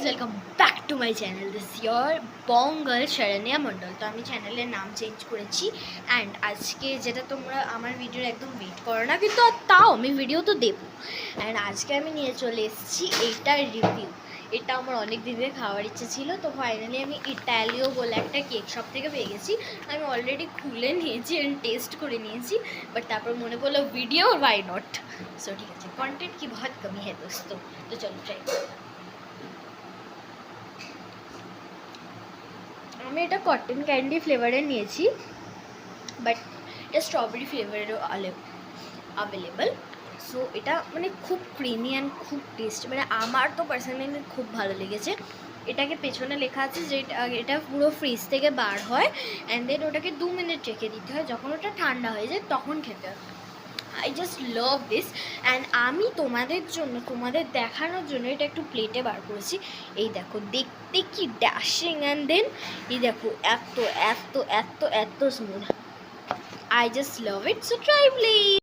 Guys welcome back to my channel this your বঙ্গল শরণ্যা মণ্ডল। তো আমি চ্যানেলের নাম চেঞ্জ করেছি অ্যান্ড আজকে যেটা তোমরা আমার ভিডিওর একদম ওয়েট করো না, কিন্তু তাও আমি ভিডিও তো দেবো। অ্যান্ড আজকে আমি নিয়ে চলে এসেছি এইটার রিভিউ। এটা আমার অনেক দিনের খাওয়ার ইচ্ছে ছিল, তো ফাইনালি আমি ইটালিও বলে একটা কেক শপ থেকে পেয়ে গেছি। আমি অলরেডি খুলে নিয়েছি অ্যান্ড টেস্ট করে নিয়েছি, বাট তারপর মনে পড়লো ভিডিও ওয়াই নট। সো ঠিক আছে, কন্টেন্ট কি বহুত কমি হ্যাঁ দোস্ত, তো চলো ট্রাই করি। আমি এটা কটন ক্যান্ডি ফ্লেভারের নিয়েছি, বাট এটা স্ট্রবেরি ফ্লেভারেরও অ্যাভেলেবল। সো এটা মানে খুব ক্রিমি অ্যান্ড খুব টেস্টি, মানে আমার তো পার্সোনালি খুব ভালো লেগেছে। এটাকে পেছনে লেখা আছে যে এটা পুরো ফ্রিজ থেকে বার হয় অ্যান্ড দেন ওটাকে 2 মিনিট রেখে দিতে হয়, যখন ওটা ঠান্ডা হয়ে যায় তখন খেতে হয়। I just love this and আমি তোমাদের জন্য, তোমাদের দেখানোর জন্য এটা একটু প্লেটে বার করেছি। এই দেখো দেখতে কি ড্যাশিং, অ্যান্ড দেন এই দেখো এত এত এত এত smooth. I just love it, so try please.